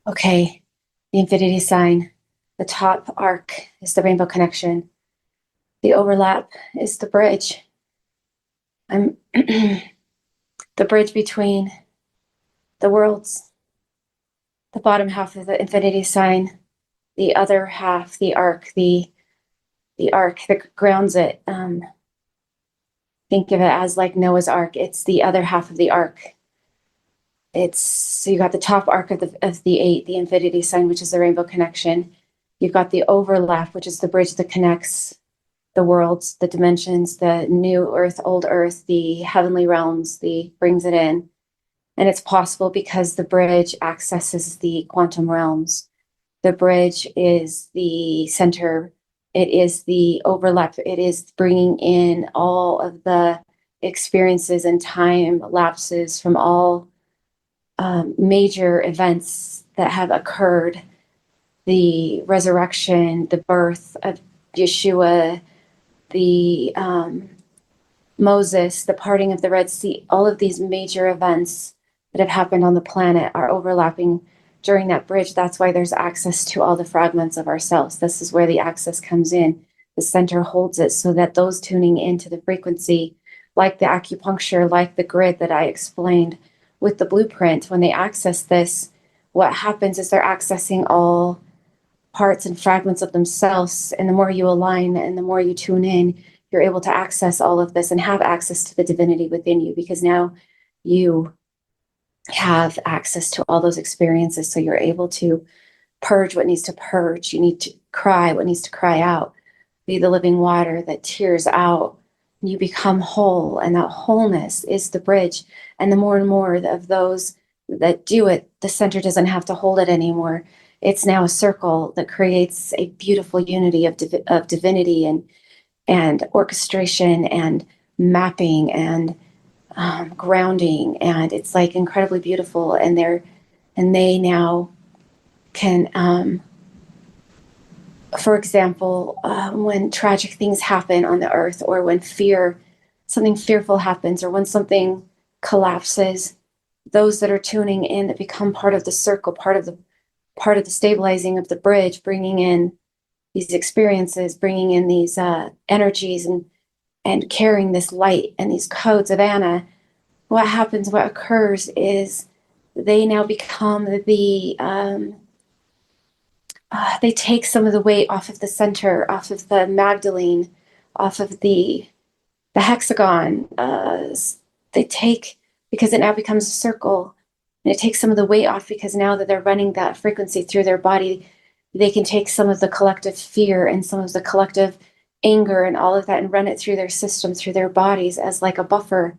Okay, the infinity sign. The top arc is the rainbow connection. The overlap is the bridge. I'm the bridge between the worlds. The bottom half of the infinity sign. The other half, the arc, the arc that grounds it. Think of it as like Noah's Ark. It's the other half of the arc. It's so you got the top arc of the 8, the infinity sign, which is the rainbow connection. You've got the overlap, which is the bridge that connects the worlds, the dimensions, the new earth, old earth, the heavenly realms, the brings it in. And it's possible because the bridge accesses the quantum realms. The bridge is the center. It is the overlap. It is bringing in all of the experiences and time lapses from all major events that have occurred. The resurrection, the birth of Yeshua, the Moses, the parting of the Red Sea, all of these major events that have happened on the planet are overlapping during that bridge. That's why there's access to all the fragments of ourselves. This is where the access comes in. The center holds it so that those tuning into the frequency, like the acupuncture, like the grid that I explained with the blueprint, when they access this, what happens is they're accessing all parts and fragments of themselves. And the more you align and the more you tune in, you're able to access all of this and have access to the divinity within you, because now you have access to all those experiences. So you're able to purge what needs to purge. You need to cry what needs to cry out. Be the living water that tears out. You become whole, and that wholeness is the bridge. And the more and more of those that do it, the center doesn't have to hold it anymore. It's now a circle that creates a beautiful unity of divinity and orchestration and mapping and grounding, and it's like incredibly beautiful. And they now can, for example, when tragic things happen on the earth, or when something fearful happens, or when something collapses, those that are tuning in, that become part of the circle, part of the stabilizing of the bridge, bringing in these experiences, bringing in these energies, and carrying this light and these codes of Anna. What happens, what occurs is they now become they take some of the weight off of the center, off of the Magdalene, off of the hexagon. They take, because it now becomes a circle, and it takes some of the weight off, because now that they're running that frequency through their body, they can take some of the collective fear and some of the collective anger and all of that and run it through their system, through their bodies, as like a buffer.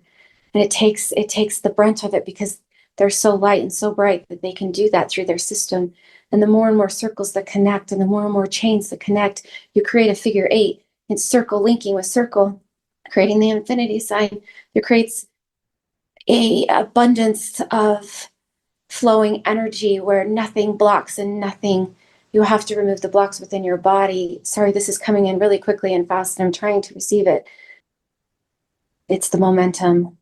And it takes the brunt of it, because they're so light and so bright that they can do that through their system. And the more and more circles that connect, and the more and more chains that connect, you create a figure 8. It's circle linking with circle, creating the infinity sign. It creates a abundance of flowing energy where nothing blocks and nothing. You have to remove the blocks within your body. Sorry, this is coming in really quickly and fast, and I'm trying to receive it. It's the momentum.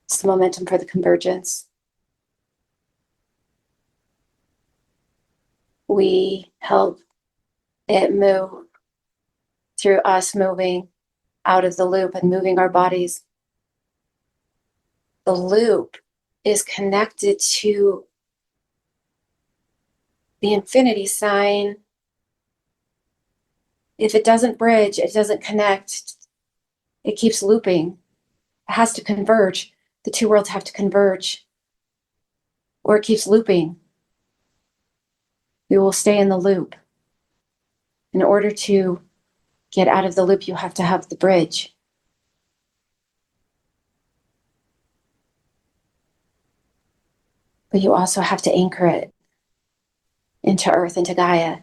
It's the momentum for the convergence. We help it move through us moving out of the loop and moving our bodies. The loop is connected to the infinity sign. If it doesn't bridge, it doesn't connect, it keeps looping. It has to converge. The two worlds have to converge, or it keeps looping. We will stay in the loop. In order to get out of the loop, you have to have the bridge. But you also have to anchor it into Earth, into Gaia.